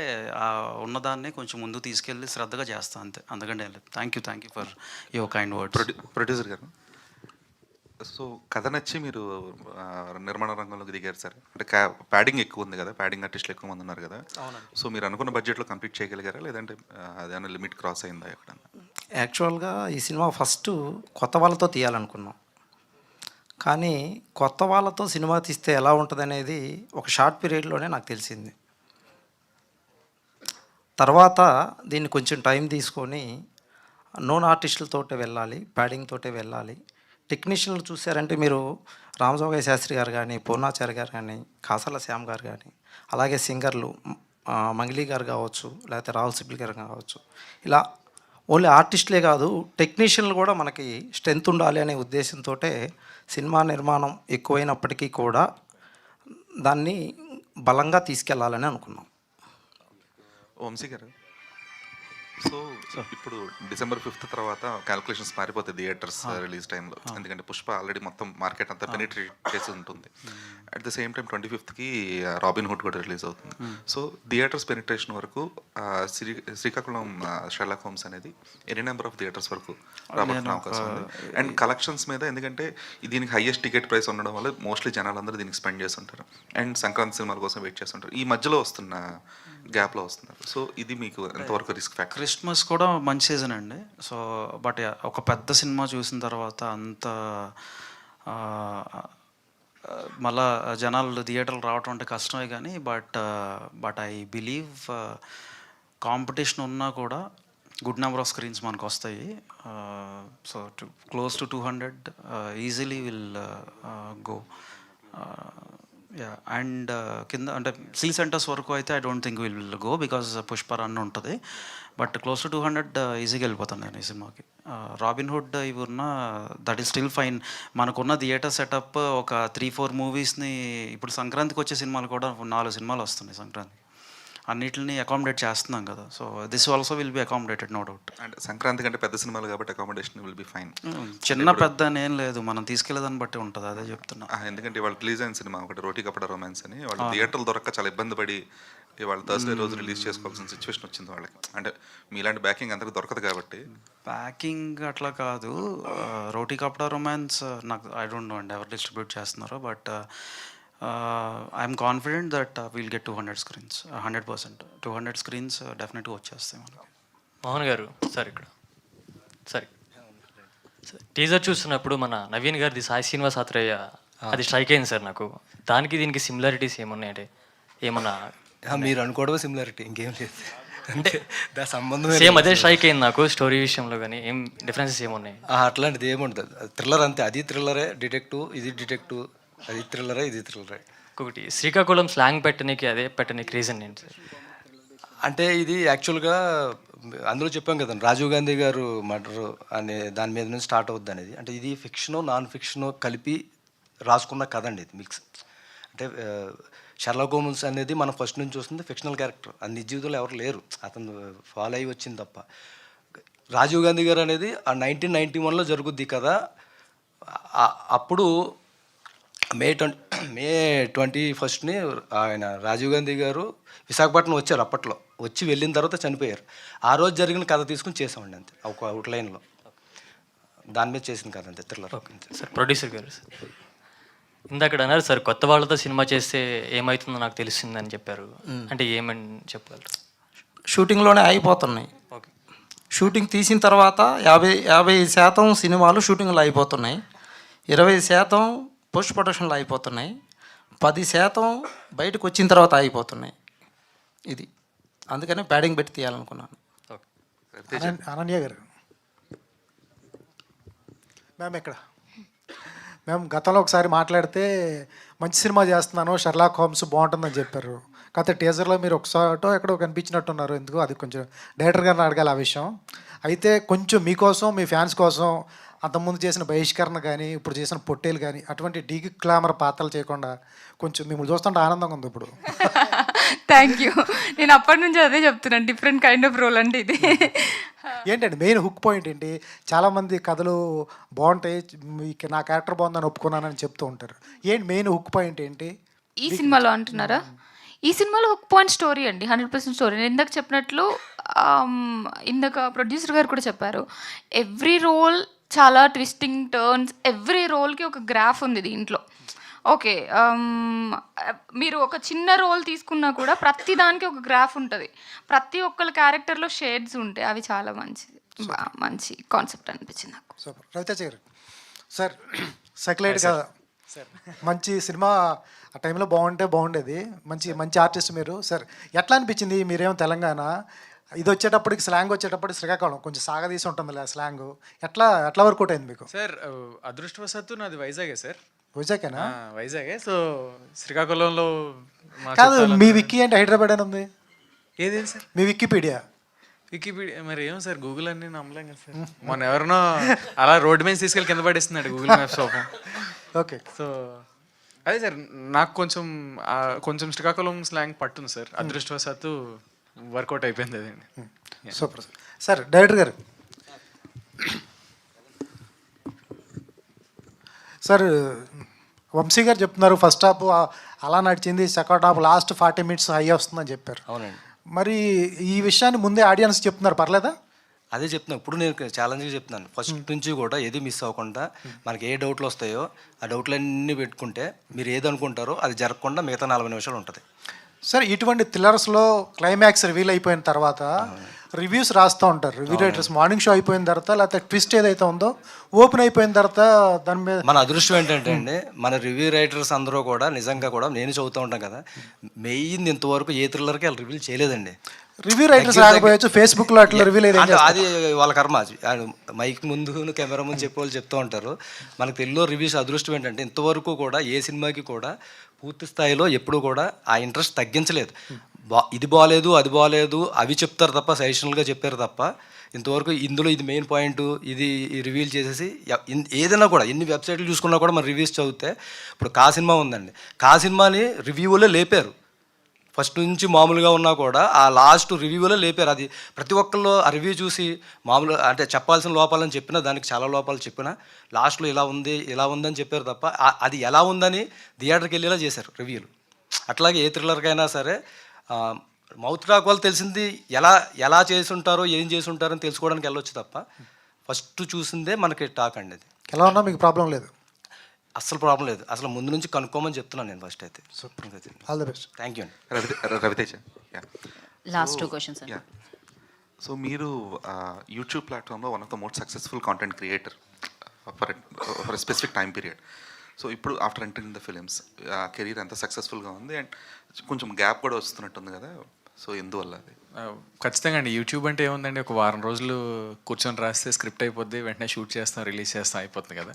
ఉన్నదాన్ని కొంచెం ముందు తీసుకెళ్ళి శ్రద్ధగా చేస్తాను అంతే, అందుకంటే thank you for your kind words. Producer గారు, సో కథ నచ్చి మీరు నిర్మాణ రంగంలోకి దిగారు సార్. అంటే ప్యాడింగ్ ఎక్కువ ఉంది కదా, ప్యాడింగ్ ఆర్టిస్టులు ఎక్కువ మంది ఉన్నారు కదా. సో మీరు అనుకున్న బడ్జెట్లో కంప్లీట్ చేయగలిగారా, లేదంటే అదేమన్నా లిమిట్ క్రాస్ అయిందా ఎక్కడన్నా? యాక్చువల్గా ఈ సినిమా ఫస్ట్ కొత్త వాళ్ళతో తీయాలనుకున్నాం. కానీ కొత్త వాళ్ళతో సినిమా తీస్తే ఎలా ఉంటుంది అనేది ఒక షార్ట్ పీరియడ్లోనే నాకు తెలిసింది. తర్వాత దీన్ని కొంచెం టైం తీసుకొని నోన్ ఆర్టిస్టులతోటే వెళ్ళాలి, ప్యాడింగ్ తోటే వెళ్ళాలి. టెక్నీషియన్లు చూసారంటే మీరు రామజోగయ్య శాస్త్రి గారు కానీ, పూర్ణాచారి గారు కానీ, కాసల శ్యామ్ గారు కానీ, అలాగే సింగర్లు మంగ్లీ గారు కావచ్చు, లేకపోతే రాహుల్ సిబ్లి గారు కావచ్చు, ఇలా ఓన్లీ ఆర్టిస్టులే కాదు టెక్నీషియన్లు కూడా మనకి స్ట్రెంత్ ఉండాలి అనే ఉద్దేశంతో సినిమా నిర్మాణం ఎక్కువైనప్పటికీ కూడా దాన్ని బలంగా తీసుకెళ్లాలని అనుకున్నాం. వంశీ గారు, సో ఇప్పుడు డిసెంబర్ 5th తర్వాత క్యాల్కులేషన్స్ మారిపోతాయి థియేటర్స్ రిలీజ్ టైంలో, ఎందుకంటే పుష్ప ఆల్రెడీ మొత్తం మార్కెట్ అంతా పెనిట్రేట్ చేసి ఉంటుంది. At the same time 25th robin hood కూడా రిలీజ్ అవుతుంది. సో థియేటర్స్ పెనిట్రేషన్ వరకు శ్రీకాకుళం షెర్లాక్ హోమ్స్ అనేది ఎన్ని నెంబర్ ఆఫ్ థియేటర్స్ వరకు రాబోతున్న అవకాశం ఉంది? అండ్ కలెక్షన్స్ మీద, ఎందుకంటే దీనికి హైయెస్ట్ టికెట్ ప్రైస్ ఉండడం వల్ల మోస్ట్లీ జనాలందరూ దీనికి స్పెండ్ చేస్తుంటారు అండ్ సంక్రాంతి సినిమాల కోసం వెయిట్ చేస్తుంటారు. ఈ మధ్యలో వస్తున్న గ్యాప్లో వస్తున్నారు. సో ఇది మీకు ఎంతవరకు రిస్క్ ఫ్యాక్టర్? క్రిస్మస్ కూడా మంచి సీజన్ అండి. సో బట్ ఒక పెద్ద సినిమా చూసిన తర్వాత అంత మళ్ళా జనాలు థియేటర్లు రావటం అంటే కష్టమే కానీ బట్ ఐ బిలీవ్ కాంపిటీషన్ ఉన్నా కూడా గుడ్ నెంబర్ ఆఫ్ స్క్రీన్స్ మనకు వస్తాయి. So close to 200 easily will go. Yeah, and కింద అంటే సిల్ సెంటర్స్ వరకు అయితే I don't think will go because Pushpa run ఉంటుంది. బట్ క్లోజ్ టు 200 ఈజీగా వెళ్ళిపోతాను నేను ఈ సినిమాకి. రాబిన్ హుడ్ ఇవి ఉన్న దట్ ఈస్ స్టిల్ ఫైన్. మనకున్న థియేటర్ సెటప్ ఒక 3-4 మూవీస్ని, ఇప్పుడు సంక్రాంతికి వచ్చే సినిమాలు కూడా 4 సినిమాలు వస్తున్నాయి సంక్రాంతి, అన్నిటిని అకామిడేట్ చేస్తున్నాం కదా. So this also will be accommodated, no doubt. అంటే సంక్రాంతి కంటే పెద్ద సినిమాలు కాబట్టి అకామిడేషన్ విల్ బి ఫైన్. చిన్న పెద్ద అని ఏం లేదు, మనం తీసుకెళ్ళేదాన్ని బట్టి ఉంటుంది, అదే చెప్తున్నా. ఎందుకంటే వాళ్ళు రిలీజ్ అయిన సినిమా ఒకటి రోటీ కపడా రొమాన్స్ అని, వాళ్ళు థియేటర్లు దొరక్క చాలా ఇబ్బంది పడి వాళ్ళు థర్స్డే రోజు రిలీజ్ చేసుకోవాల్సిన సిచ్యువేషన్ వచ్చింది వాళ్ళకి. అంటే మీలాంటి బ్యాకింగ్ అందరికి దొరకదు కాబట్టి. ప్యాకింగ్ అట్లా కాదు, రోటీ కపడా రొమాన్స్ నాకు ఐ డోంట్ నో అండి ఎవరు డిస్ట్రిబ్యూట్ చేస్తున్నారో. But I'm confident that will get 200 screens, 100%. 200 screens డెఫినెట్గా వచ్చేస్తాయి మనకి. మోహన్ గారు సార్ ఇక్కడ సార్ టీజర్ చూస్తున్నప్పుడు మన నవీన్ గారిది సాయి శ్రీనివాస్ ఆత్రేయ అది స్ట్రైక్ అయింది సార్ నాకు. దానికి దీనికి సిమిలారిటీస్ ఏమున్నాయి అంటే ఏమన్నా? మీరు అనుకోవడమే సిమిలారిటీ, ఇంకేం లేదు. అంటే దాని సంబంధం సేమ్ అదే స్ట్రైక్ అయింది నాకు స్టోరీ విషయంలో, కానీ ఏం డిఫరెన్సెస్ ఏమున్నాయి? అట్లాంటిది ఏముంటుంది, థ్రిల్లర్ అంతే. అది థ్రిల్లరే, డిటెక్టివ్ ఇది డిటెక్టివ్, అది థ్రిల్లరే ఇది థ్రిల్లరే. ఇంకొకటి శ్రీకాకుళం స్లాంగ్ పెట్టడానికి అదే పెట్టడానికి రీజన్ ఏంటి సార్? అంటే ఇది యాక్చువల్గా అందులో చెప్పాం కదండి, రాజీవ్ గాంధీ గారు మర్డర్ అనే దాని మీద నుంచి స్టార్ట్ అవుద్ది అనేది. అంటే ఇది ఫిక్షను నాన్ ఫిక్షను కలిపి రాసుకున్న కథ అండి ఇది, మిక్స్. అంటే షెర్లాక్ హోమ్స్ అనేది మనం ఫస్ట్ నుంచి చూస్తుంది ఫిక్షనల్ క్యారెక్టర్, అది నిజ జీవితంలో ఎవరు లేరు, అతను ఫాలో అయ్యి వచ్చింది తప్ప. రాజీవ్ గాంధీ గారు అనేది ఆ 1991లో జరుగుద్ది కదా. అప్పుడు మే 21 ఆయన రాజీవ్ గాంధీ గారు విశాఖపట్నం వచ్చారు. అప్పట్లో వచ్చి వెళ్ళిన తర్వాత చనిపోయారు. ఆ రోజు జరిగిన కథ తీసుకుని చేసామండి అంతే, ఒక అవుట్లైన్లో దాని మీద చేసిన కథ అంతే, థ్రిల్లర్. సార్ ప్రొడ్యూసర్ గారు సార్ ఇందాక అన్నారు సార్ కొత్త వాళ్ళతో సినిమా చేస్తే ఏమవుతుందో నాకు తెలిసిందని చెప్పారు, అంటే ఏమని చెప్పగలరు? షూటింగ్లోనే అయిపోతున్నాయి. ఓకే, షూటింగ్ తీసిన తర్వాత 50% సినిమాలు షూటింగ్లో అయిపోతున్నాయి, 20% పోస్ట్ ప్రొడక్షన్లో అయిపోతున్నాయి, 10% బయటకు వచ్చిన తర్వాత అయిపోతున్నాయి. ఇది అందుకని ప్యాడింగ్ పెట్టి తీయాలనుకున్నాను. అనన్య గారు మ్యామ్ ఇక్కడ మేము గతంలో ఒకసారి మాట్లాడితే మంచి సినిమా చేస్తున్నాను, షెర్లాక్ హోమ్స్ బాగుంటుందని చెప్పారు. కాకపోతే టీజర్లో మీరు ఒకసారి ఎక్కడో కనిపించినట్టున్నారు, ఎందుకు అది కొంచెం డైరెక్టర్ గారిని అడగాలి ఆ విషయం. అయితే కొంచెం మీకోసం మీ ఫ్యాన్స్ కోసం అంతకుముందు చేసిన బహిష్కరణ కానీ ఇప్పుడు చేసిన పొట్టేలు కానీ అటువంటి డీకి గ్లామర్ పాత్రలు చేయకుండా కొంచెం మిమ్మల్ని చూస్తుంటే ఆనందంగా ఉంది ఇప్పుడు. Thank you. నేను అప్పటి నుంచి అదే చెప్తున్నాను, డిఫరెంట్ కైండ్ ఆఫ్ రోల్ అంటే ఇది. ఏంటండి మెయిన్ హుక్ పాయింట్ ఏంటి? చాలామంది కథలు బాగుంటాయి, నా క్యారెక్టర్ బాగుందని ఒప్పుకున్నానని చెప్తూ ఉంటారు. ఏంటి మెయిన్ హుక్ పాయింట్ ఏంటి ఈ సినిమాలో అంటున్నారా? ఈ సినిమాలో హుక్ పాయింట్ స్టోరీ అండి, 100% స్టోరీ. నేను ఇందాక చెప్పినట్లు ఇందాక ప్రొడ్యూసర్ గారు కూడా చెప్పారు, ఎవ్రీ రోల్ చాలా ట్విస్టింగ్ టర్న్స్, ఎవ్రీ రోల్కి ఒక గ్రాఫ్ ఉంది దీంట్లో. ఓకే, మీరు ఒక చిన్న రోల్ తీసుకున్నా కూడా ప్రతి దానికి ఒక గ్రాఫ్ ఉంటుంది, ప్రతి ఒక్కరి క్యారెక్టర్లో షేడ్స్ ఉంటాయి, అవి చాలా మంచి కాన్సెప్ట్ అనిపించింది నాకు. సూపర్. రవితేజ గారు సార్, సెక్లైట్ కదా సార్, మంచి సినిమా ఆ టైంలో బాగుండేది, మంచి ఆర్టిస్ట్ మీరు సార్. ఎట్లా అనిపించింది? మీరేమో తెలంగాణ, ఇది వచ్చేటప్పటికి స్లాంగ్ వచ్చేటప్పటికి శ్రీకాకుళం కొంచెం సాగదీసి ఉంటుంది స్లాంగ్, ఎట్లా వర్కౌట్ అయింది మీకు? సార్ అదృష్టవశాత్తు నాది వైజాగే సార్. వైజాగేనా? వైజాగే. సో శ్రీకాకుళంలో కాదు, మీ విక్కీ అంటే హైదరాబాద్ అని ఉంది. ఏది సార్? మీ వికీపీడియా మరి ఏమో సార్, గూగుల్ అన్ని నమ్మలేం కదా సార్. మొన్న ఎవరినో అలా రోడ్డు మీద తీసుకెళ్ళి కింద పడేస్తున్నాడు Google maps open. Okay. So అదే సార్, నాకు కొంచెం శ్రీకాకుళం స్లాంగ్ పట్టుంది సార్, అదృష్టవశాత్తు వర్కౌట్ అయిపోయింది అదండి. Super sir. డైరెక్టర్ గారు సార్, వంశీ గారు చెప్తున్నారు ఫస్ట్ హాఫ్ అలా నడిచింది, second half last 40 minutes high వస్తుందని చెప్పారు. అవునండి, మరి ఈ విషయాన్ని ముందే ఆడియన్స్ చెప్తున్నారు, పర్లేదా? అదే చెప్తున్నాను. ఇప్పుడు నేను ఛాలెంజ్గా చెప్తున్నాను, ఫస్ట్ నుంచి కూడా ఏది మిస్ అవ్వకుండా మనకి ఏ డౌట్లు వస్తాయో ఆ డౌట్లన్నీ పెట్టుకుంటే మీరు ఏది అనుకుంటారో అది జరగకుండా మిగతా 40 నిమిషాలు ఉంటుంది. సార్, ఇటువంటి థ్రిల్లర్స్లో క్లైమాక్స్ రివీల్ అయిపోయిన తర్వాత రివ్యూస్ రాస్తూ ఉంటారు రివ్యూ రైటర్స్. మార్నింగ్ షో అయిపోయిన తర్వాత లేకపోతే ట్విస్ట్ ఏదైతే ఉందో ఓపెన్ అయిపోయిన తర్వాత దాని మీద మన అదృష్టం ఏంటంటే అండి, మన రివ్యూ రైటర్స్ అందరూ కూడా నిజంగా కూడా నేను చదువుతూ ఉంటాను కదా, మెయిన్ ఇంతవరకు ఏ థ్రిల్లర్కి వాళ్ళు రివీల్ చేయలేదండి. రివ్యూ రైటర్స్ రాకపోవచ్చు, ఫేస్బుక్లో అట్లా రివీల్ అంటే అది వాళ్ళ కర్మ. మైక్ ముందు కెమెరా ముందు చెప్పేవాళ్ళు చెప్తూ ఉంటారు. మనకు తెలుగులో రివ్యూస్ అదృష్టం ఏంటంటే ఇంతవరకు కూడా ఏ సినిమాకి కూడా పూర్తి స్థాయిలో ఎప్పుడు కూడా ఆ ఇంట్రెస్ట్ తగ్గించలేదు. ఇది బాగాలేదు అది బాగాలేదు అవి చెప్తారు తప్ప, సజెషనల్గా చెప్పారు తప్ప ఇంతవరకు ఇందులో ఇది మెయిన్ పాయింట్ ఇది రివీల్ చేసేసి ఏదైనా కూడా ఎన్ని వెబ్సైట్లు చూసుకున్నా కూడా మన రివ్యూస్ చదివితే, ఇప్పుడు కా సినిమా ఉందండి, కా సినిమాని రివ్యూలో లేపారు. ఫస్ట్ నుంచి మామూలుగా ఉన్నా కూడా ఆ లాస్ట్ రివ్యూలో లేపారు. అది ప్రతి ఒక్కళ్ళు ఆ రివ్యూ చూసి మామూలు అంటే చెప్పాల్సిన లోపాలని చెప్పినా దానికి చాలా లోపాలు చెప్పినా లాస్ట్లో ఇలా ఉంది ఇలా ఉందని చెప్పారు తప్ప అది ఎలా ఉందని థియేటర్కి వెళ్ళేలా చేశారు రివ్యూలు. అట్లాగే ఏ థ్రిల్లర్కైనా సరే మౌత్ టాక్ వాళ్ళు తెలిసింది ఎలా చేసి ఉంటారో ఏం చేసి ఉంటారో అని తెలుసుకోవడానికి వెళ్ళొచ్చు తప్ప ఫస్ట్ చూసిందే మనకి టాక్ అండి. అది ఎలా ఉన్నా మీకు ప్రాబ్లం లేదు? అస్సలు ప్రాబ్లం లేదు, అసలు ముందు నుంచి కనుక్కోమని చెప్తున్నాను నేను ఫస్ట్ అయితే. All the best. Thank you అండి. రవితేజ, లాస్ట్ 2 questions అండి. సో మీరు యూట్యూబ్ ప్లాట్ఫామ్లో one of the most successful content creator for specific time period. So ఇప్పుడు after entering the films career అంతా సక్సెస్ఫుల్గా ఉంది అండ్ కొంచెం గ్యాప్ కూడా వస్తున్నట్టుంది కదా, సో ఎందువల్ల అది? ఖచ్చితంగా అండి. యూట్యూబ్ అంటే ఏముందండి, ఒక వారం రోజులు కూర్చొని రాస్తే స్క్రిప్ట్ అయిపోద్ది, వెంటనే షూట్ చేస్తాం, రిలీజ్ చేస్తాం, అయిపోతుంది కదా.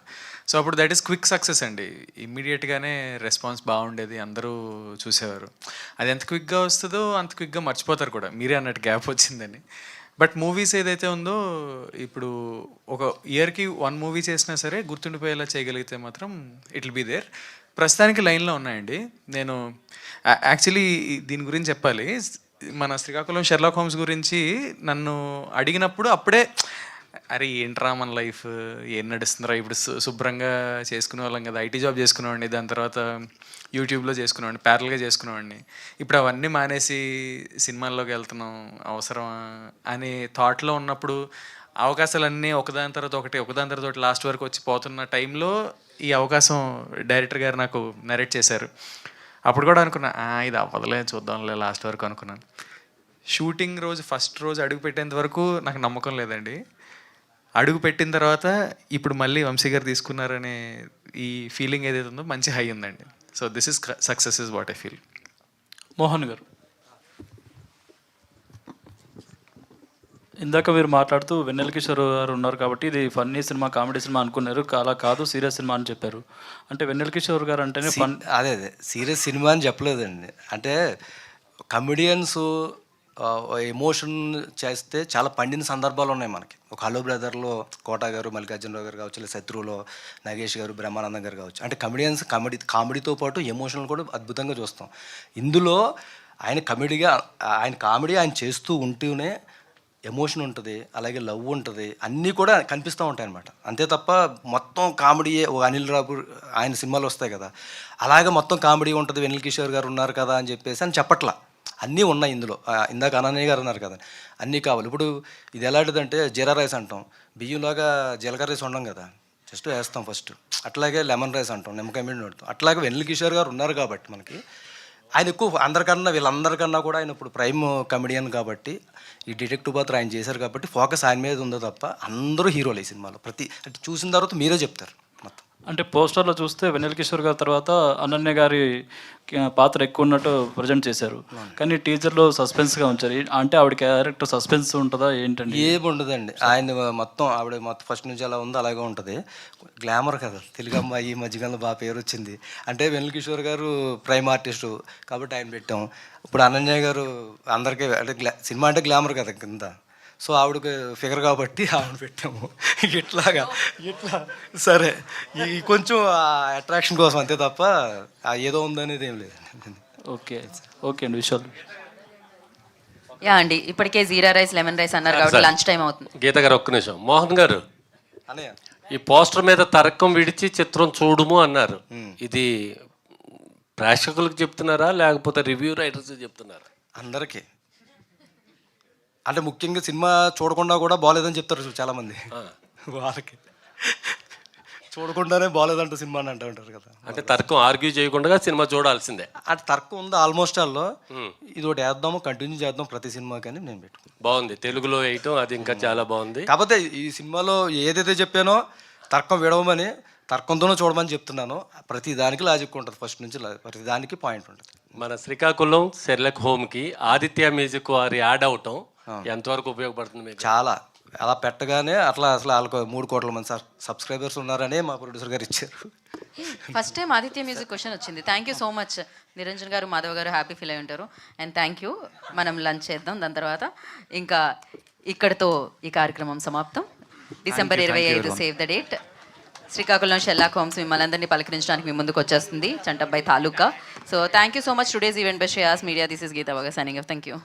సో అప్పుడు దట్ ఈస్ క్విక్ సక్సెస్ అండి. ఇమ్మీడియట్గానే రెస్పాన్స్ బాగుండేది, అందరూ చూసేవారు. అది ఎంత క్విక్గా వస్తుందో అంత క్విక్గా మర్చిపోతారు కూడా, మీరే అన్నట్టు గ్యాప్ వచ్చిందని. బట్ మూవీస్ ఏదైతే ఉందో ఇప్పుడు ఒక ఇయర్కి 1 మూవీ చేసినా సరే గుర్తుండిపోయేలా చేయగలిగితే మాత్రం ఇట్ విల్ బీ దేర్. ప్రస్తుతానికి లైన్లో ఉన్నాయండి. నేను యాక్చువల్లీ దీని గురించి చెప్పాలి. మన శ్రీకాకుళం షెర్లాక్ హోమ్స్ గురించి నన్ను అడిగినప్పుడు అప్పుడే అరే ఏంట్రా మన లైఫ్ ఏం నడుస్తుందిరా, ఇప్పుడు శుభ్రంగా చేసుకునే వాళ్ళం కదా, ఐటీ జాబ్ చేసుకునేవాడిని, దాని తర్వాత యూట్యూబ్లో చేసుకునేవాడిని, ప్యారల్గా చేసుకునేవాడిని. ఇప్పుడు అవన్నీ మానేసి సినిమాల్లోకి వెళ్తున్నాం అవసరమా అనే థాట్లో ఉన్నప్పుడు అవకాశాలన్నీ ఒకదాని తర్వాత ఒకటి లాస్ట్ వరకు వచ్చి పోతున్న టైంలో ఈ అవకాశం డైరెక్టర్ గారు నాకు నరేట్ చేశారు. అప్పుడు కూడా అనుకున్నా ఇది అవ్వదులే చూద్దాంలే లాస్ట్ వరకు అనుకున్నాను. షూటింగ్ రోజు ఫస్ట్ రోజు అడుగు పెట్టేంత వరకు నాకు నమ్మకం లేదండి. అడుగు పెట్టిన తర్వాత ఇప్పుడు మళ్ళీ వంశీ గారు తీసుకున్నారనే ఈ ఫీలింగ్ ఏదైతే ఉందో మంచి హై ఉందండి. So this is success is what I feel. Mohan గారు, ఇందాక మీరు మాట్లాడుతూ వెన్నెల కిషోర్ గారు ఉన్నారు కాబట్టి ఇది ఫన్నీ సినిమా కామెడీ సినిమా అనుకున్నారు, అలా కాదు సీరియస్ సినిమా అని చెప్పారు. అంటే వెన్నెల కిషోర్ గారు అంటేనే ఫన్. అదే సీరియస్ సినిమా అని చెప్పలేదండి. అంటే కమెడియన్స్ ఎమోషన్ చేస్తే చాలా పండిన సందర్భాలు ఉన్నాయి మనకి. ఒక హలో బ్రదర్లో కోట గారు, మల్లికార్జునరావు గారు కావచ్చు, లేదా శత్రువులో నాగేష్ గారు, బ్రహ్మానందం గారు కావచ్చు. అంటే కమెడియన్స్ కామెడీతో పాటు ఎమోషనల్ కూడా అద్భుతంగా చూస్తాం. ఇందులో ఆయన కామెడీ ఆయన చేస్తూ ఉంటూనే ఎమోషన్ ఉంటుంది, అలాగే లవ్ ఉంటుంది, అన్నీ కూడా కనిపిస్తూ ఉంటాయి అన్నమాట. అంతే తప్ప మొత్తం కామెడీ అనిల్ రావు ఆయన సినిమాలు వస్తాయి కదా, అలాగే మొత్తం కామెడీ ఉంటుంది, వెన్నెల కిషోర్ గారు ఉన్నారు కదా అని చెప్పేసి అని చెప్పట్లా. అన్నీ ఉన్నాయి ఇందులో. ఇందాక అనన్య గారు అన్నారు కదా, అన్నీ కావాలి. ఇప్పుడు ఇది ఎలాంటిదంటే జీరా రైస్ అంటాం, బియ్యంలాగా జీలకర్ర రైస్ ఉండం కదా, జస్ట్ వేస్తాం ఫస్ట్. అట్లాగే లెమన్ రైస్ అంటాం, నిమ్మకాయ మీద పెడతాం. అట్లాగే వెన్నెల కిషోర్ గారు ఉన్నారు కాబట్టి మనకి ఆయన ఎక్కువ వీళ్ళందరికన్నా కూడా ఆయన ఇప్పుడు ప్రైమ్ కమెడియన్ కాబట్టి ఈ డిటెక్టివ్ పాత్ర ఆయన చేశారు కాబట్టి ఫోకస్ ఆయన మీద ఉందో తప్ప అందరూ హీరోలు ఈ సినిమాలో. అంటే చూసిన తర్వాత మీరే చెప్తారు మొత్తం. అంటే పోస్టర్లో చూస్తే వెన్నెల కిషోర్ గారి తర్వాత అనన్య గారి పాత్ర ఎక్కువ ఉన్నట్టు ప్రజెంట్ చేశారు, కానీ టీజర్లో సస్పెన్స్గా ఉంచారు. అంటే ఆవిడ క్యారెక్టర్ సస్పెన్స్ ఉంటుందా ఏంటండి? ఏమి ఉండదండి. ఆయన ఆవిడ మొత్తం ఫస్ట్ నుంచి అలా ఉంది, అలాగే ఉంటుంది. గ్లామర్ కదా, తెలుగు అమ్మాయి ఈ మధ్యకాలంలో బాగా పేరు వచ్చింది. అంటే వెన్నెల కిషోర్ గారు ప్రైమ్ ఆర్టిస్టు కాబట్టి ఆయన పెట్టాం. ఇప్పుడు అనన్య గారు అందరికీ అంటే సినిమా అంటే గ్లామర్ కదా కింద, సో ఆవిడకి ఫిగర్ కాబట్టి ఆవిడ పెట్టాము. ఇట్లా సరే ఈ కొంచెం అట్రాక్షన్ కోసం అంతే తప్ప ఏదో ఉందనేది ఏం లేదు. ఓకే అండి, విషయాలు యా అండి, ఇప్పటికే జీరా రైస్ లెమన్ రైస్ అన్నారు కాబట్టి లంచ్ టైం అవుతుంది. గీత గారు ఒక్క నిమిషం. మోహన్ గారు, అన్నయ్య ఈ పోస్టర్ మీద తర్కం విడిచి చిత్రం చూడుము అన్నారు. ఇది ప్రేక్షకులకు చెప్తున్నారా లేకపోతే రివ్యూ రైటర్స్ చెప్తున్నారా? అందరికీ, అంటే ముఖ్యంగా సినిమా చూడకుండా కూడా బాగాలేదని చెప్తారు చాలామంది. వాళ్ళకి చూడకుండానే బాగాలేదంట సినిమా అని అంటూ ఉంటారు కదా. అంటే తర్కం ఆర్గ్యూ చేయకుండా సినిమా చూడాల్సిందే. అటు తర్కం ఉంది ఆల్మోస్ట్ ఆల్లో. ఇది ఒకటి వేద్దాము, కంటిన్యూ చేద్దాం ప్రతి సినిమా కానీ నేను పెట్టుకున్నాను. బాగుంది, తెలుగులో వేయటం అది ఇంకా చాలా బాగుంది. కాకపోతే ఈ సినిమాలో ఏదైతే చెప్పానో తర్కం విడవమని, తర్కంతోనే చూడమని చెప్తున్నాను. ప్రతి దానికి లాజిక్ ఉంటుంది, ఫస్ట్ నుంచి ప్రతి దానికి పాయింట్ ఉంటుంది. మన శ్రీకాకుళం సెర్లక్ హోమ్కి ఆదిత్య మ్యూజిక్ వారి యాడ్ అవటం ఎంతవరకు ఉపయోగపడుతుంది మీకు? చాలా, అలా పెట్టగానే అట్లా అసలు వాళ్ళకు 3 కోట్ల మంది సబ్స్క్రైబర్స్ ఉన్నారనే మా ప్రొడ్యూసర్ గారు ఇచ్చారు. First time Aditya music question వచ్చింది. Thank you so much Niranjan గారు, మాధవ్ గారు, హ్యాపీ ఫీల్ అయి ఉంటారు. And thank you. మనం లంచ్ చేద్దాం, దాని తర్వాత ఇంకా ఇక్కడితో ఈ కార్యక్రమం సమాప్తం. December 25 save the date. Srikakulam Sherlock Holmes మిమ్మల్ని అందరినీ పలకరించడానికి మీ ముందుకు వచ్చేస్తుంది, చంటబ్బాయి తాలూకా. So thank you so much. Today's event by Shreyas media. This is Geetha వగా సైనింగ్ ఆఫ్. Thank you.